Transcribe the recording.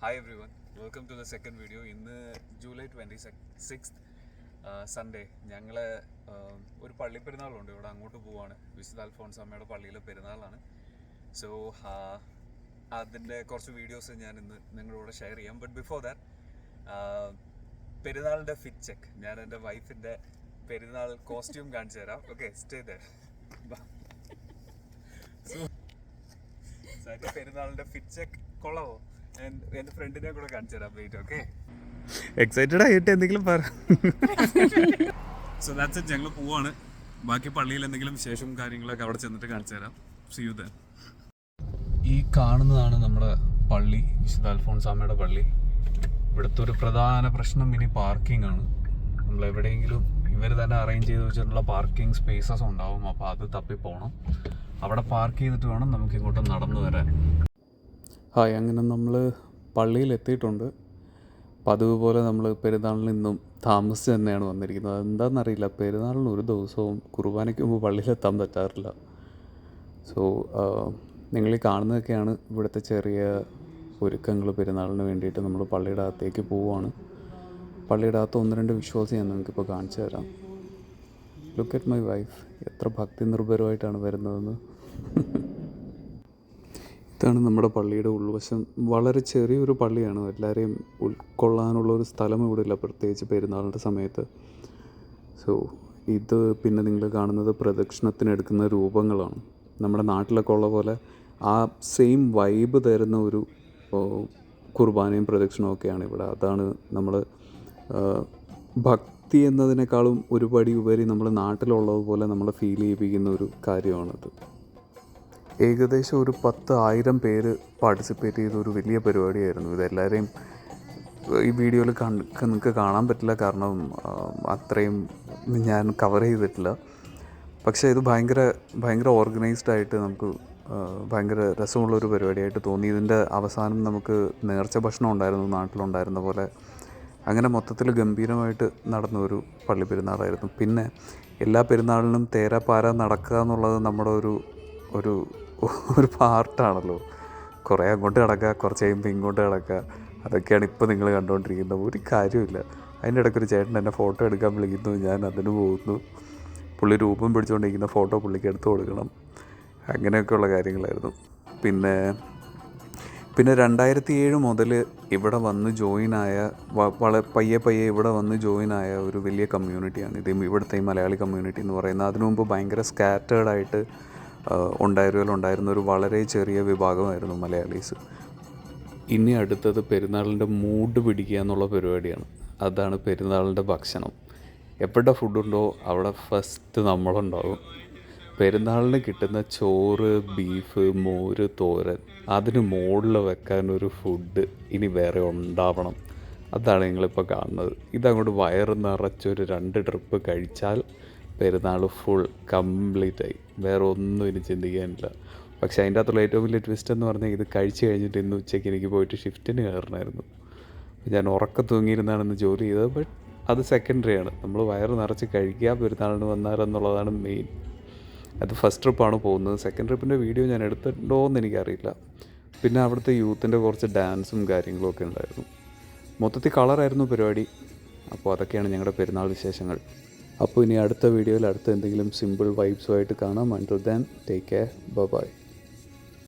Hi everyone, welcome to the second video. ഇന്ന് July 26 Sunday. ഞങ്ങൾ ഒരു പള്ളി പെരുന്നാളുണ്ട് ഇവിടെ, അങ്ങോട്ട് പോവാണ്. വിശുദ്ധ അൽഫോൻസാമ്മയുടെ പള്ളിയിലെ പെരുന്നാളാണ്. സോ അതിൻ്റെ കുറച്ച് വീഡിയോസ് ഞാൻ ഇന്ന് നിങ്ങളോട് ഷെയർ ചെയ്യാം. ബട്ട് ബിഫോർ ദാറ്റ്, പെരുന്നാളിൻ്റെ ഫിറ്റ് ചെക്ക്. ഞാൻ എൻ്റെ വൈഫിൻ്റെ പെരുന്നാൾ കോസ്റ്റ്യൂം കാണിച്ചു തരാം. Okay, stay there. പെരുന്നാളിൻ്റെ ഫിറ്റ് ചെക്ക് കൊള്ളാവോ? എൻ്റെ ഫ്രണ്ടിനെ കൂടെ കാണിച്ചു തരാം. വെയിറ്റ്. ഓക്കെ, എക്സൈറ്റഡ് ആയിട്ട് എന്തെങ്കിലും പറ. So that's it. ഞങ്ങൾ പോവാണ്. ബാക്കി പള്ളിയിൽ എന്തെങ്കിലും വിശേഷം കാര്യങ്ങളൊക്കെ അവിടെ ചെന്നിട്ട് കാണിച്ചു തരാം. See you then. ഈ കാണുന്നതാണ് നമ്മുടെ പള്ളി, വിശുദ്ധ അൽഫോൻസാമ്മയുടെ പള്ളി. ഇവിടുത്തെ ഒരു പ്രധാന പ്രശ്നം ഇനി പാർക്കിംഗ് ആണ്. നമ്മൾ എവിടെയെങ്കിലും ഇവർ തന്നെ അറേഞ്ച് ചെയ്ത് വെച്ചിട്ടുള്ള പാർക്കിംഗ് സ്പേസസ് ഉണ്ടാവും. അപ്പോൾ അത് തപ്പിപ്പോണം. അവിടെ പാർക്ക് ചെയ്തിട്ട് വേണം നമുക്ക് ഇങ്ങോട്ട് നടന്നു വരാൻ. ഹായ്, അങ്ങനെ നമ്മൾ പള്ളിയിൽ എത്തിയിട്ടുണ്ട്. പതിവ് പോലെ നമ്മൾ പെരുന്നാളിന് ഇന്നും താമസിച്ച് തന്നെയാണ് വന്നിരിക്കുന്നത്. അതെന്താണെന്നറിയില്ല, പെരുന്നാളിന് ഒരു ദിവസവും കുർബാനയ്ക്ക് മുമ്പ് പള്ളിയിലെത്താൻ പറ്റാറില്ല. സോ നിങ്ങൾ ഈ കാണുന്നതൊക്കെയാണ് ഇവിടുത്തെ ചെറിയ ഒരുക്കങ്ങൾ. പെരുന്നാളിന് വേണ്ടിയിട്ട് നമ്മൾ പള്ളിയുടെ അകത്തേക്ക് പോവുകയാണ്. പള്ളിയുടെ അകത്ത് ഒന്ന് രണ്ട് വിശ്വാസം ഞാൻ നിങ്ങൾക്കിപ്പോൾ കാണിച്ചു തരാം. ലുക്ക് അറ്റ് മൈ വൈഫ്, എത്ര ഭക്തി നിർഭരമായിട്ടാണ് വരുന്നതെന്ന്. ഇതാണ് നമ്മുടെ പള്ളിയുടെ ഉൾവശം. വളരെ ചെറിയൊരു പള്ളിയാണ്. എല്ലാവരെയും ഉൾക്കൊള്ളാനുള്ള ഒരു സ്ഥലം ഇവിടെ ഇല്ല, പ്രത്യേകിച്ച് പെരുന്നാളിൻ്റെ സമയത്ത്. സോ ഇത് പിന്നെ നിങ്ങൾ കാണുന്നത് പ്രദക്ഷിണത്തിനെടുക്കുന്ന രൂപങ്ങളാണ്. നമ്മുടെ നാട്ടിലൊക്കെ ഉള്ള പോലെ ആ സെയിം വൈബ് തരുന്ന ഒരു കുർബാനയും പ്രദക്ഷിണവും ഒക്കെയാണ് ഇവിടെ. അതാണ് നമ്മൾ ഭക്തി എന്നതിനേക്കാളും ഒരുപടി ഉപരി നമ്മൾ നാട്ടിലുള്ളതുപോലെ നമ്മൾ ഫീൽ ചെയ്യിപ്പിക്കുന്ന ഒരു കാര്യമാണത്. ഏകദേശം ഒരു 10,000 പേര് പാർട്ടിസിപ്പേറ്റ് ചെയ്ത ഒരു വലിയ പരിപാടിയായിരുന്നു. ഇതെല്ലാവരെയും ഈ വീഡിയോയിൽ നിങ്ങൾക്ക് കാണാൻ പറ്റില്ല, കാരണം അത്രയും ഞാൻ കവർ ചെയ്തിട്ടില്ല. പക്ഷേ ഇത് ഭയങ്കര ഓർഗനൈസ്ഡ് ആയിട്ട് നമുക്ക് ഭയങ്കര രസമുള്ളൊരു പരിപാടിയായിട്ട് തോന്നി. ഇതിൻ്റെ അവസാനം നമുക്ക് നേർച്ച ഭക്ഷണം ഉണ്ടായിരുന്നു, നാട്ടിലുണ്ടായിരുന്ന പോലെ. അങ്ങനെ മൊത്തത്തിൽ ഗംഭീരമായിട്ട് നടന്ന ഒരു പള്ളി പെരുന്നാളായിരുന്നു. പിന്നെ എല്ലാ പെരുന്നാളിനും തേരാപ്പാര നടക്കുക എന്നുള്ളത് നമ്മുടെ ഒരു പാർട്ടാണല്ലോ. കുറേ അങ്ങോട്ട് കിടക്കുക, കുറച്ച് കഴിയുമ്പോൾ ഇങ്ങോട്ട് കിടക്കുക. അതൊക്കെയാണ് ഇപ്പോൾ നിങ്ങൾ കണ്ടുകൊണ്ടിരിക്കുന്നത്. ഒരു കാര്യമില്ല. അതിൻ്റെ ഇടയ്ക്കൊരു ചേട്ടൻ എന്നെ ഫോട്ടോ എടുക്കാൻ വിളിക്കുന്നു, ഞാൻ അതിന് പോകുന്നു. പുള്ളി രൂപം പിടിച്ചുകൊണ്ടിരിക്കുന്ന ഫോട്ടോ പുള്ളിക്ക് എടുത്തു കൊടുക്കണം. അങ്ങനെയൊക്കെയുള്ള കാര്യങ്ങളായിരുന്നു. പിന്നെ 2007 മുതൽ ഇവിടെ വന്ന് ജോയിനായ പയ്യെ ഇവിടെ വന്ന് ജോയിനായ ഒരു വലിയ കമ്മ്യൂണിറ്റിയാണ് ഇത്, ഇവിടുത്തെ ഈ മലയാളി കമ്മ്യൂണിറ്റി എന്ന് പറയുന്നത്. അതിനു മുമ്പ് ഭയങ്കര സ്കാറ്റേർഡായിട്ട് ഉണ്ടായിരുന്ന ഒരു വളരെ ചെറിയ വിഭാഗമായിരുന്നു മലയാളീസ്. ഇനി അടുത്തത് പെരുന്നാളിൻ്റെ മൂഡ് പിടിക്കുക എന്നുള്ള പരിപാടിയാണ്. അതാണ് പെരുന്നാളിൻ്റെ ഭക്ഷണം. എവിടെ ഫുഡുണ്ടോ അവിടെ ഫസ്റ്റ് നമ്മളുണ്ടാവും. പെരുന്നാളിന് കിട്ടുന്ന ചോറ്, ബീഫ്, മോര്, തോരൻ, അതിന് മുകളിൽ വെക്കാനൊരു ഫുഡ് ഇനി വേറെ ഉണ്ടാവണം. അതാണ് നിങ്ങളിപ്പോൾ കാണുന്നത്. ഇതങ്ങോട്ട് വയറ് നിറച്ചൊരു 2 ട്രിപ്പ് കഴിച്ചാൽ പെരുന്നാൾ ഫുൾ കംപ്ലീറ്റായി. വേറെ ഒന്നും ഇനി ചിന്തിക്കാനില്ല. പക്ഷേ അതിൻ്റെ അകത്തുള്ള ഏറ്റവും വലിയ ട്വിസ്റ്റ് എന്ന് പറഞ്ഞാൽ, ഇത് കഴിച്ച് കഴിഞ്ഞിട്ട് ഇന്ന് ഉച്ചയ്ക്ക് എനിക്ക് പോയിട്ട് ഷിഫ്റ്റിന് കയറണമായിരുന്നു. ഞാൻ ഉറക്കം തൂങ്ങിയിരുന്നാണ് ഇന്ന് ജോലി ചെയ്തത്. ബട്ട് അത് സെക്കൻഡറിയാണ്. നമ്മൾ വയറ് നിറച്ച് കഴിക്കുക പെരുന്നാളിന് വന്നാലെന്നുള്ളതാണ് മെയിൻ. അത് ഫസ്റ്റ് ട്രിപ്പാണ് പോകുന്നത്. സെക്കൻഡ് ട്രിപ്പിൻ്റെ വീഡിയോ ഞാൻ എടുത്തിട്ടുണ്ടോ എന്ന് എനിക്കറിയില്ല. പിന്നെ അവിടുത്തെ യൂത്തിൻ്റെ കുറച്ച് ഡാൻസും കാര്യങ്ങളും ഒക്കെ ഉണ്ടായിരുന്നു. മൊത്തത്തിൽ കളറായിരുന്നു പരിപാടി. അപ്പോൾ അതൊക്കെയാണ് ഞങ്ങളുടെ പെരുന്നാൾ വിശേഷങ്ങൾ. അപ്പോൾ ഇനി അടുത്ത വീഡിയോയിൽ അടുത്ത എന്തെങ്കിലും സിമ്പിൾ വൈബ്സുമായിട്ട് കാണാം. Until then take care, by.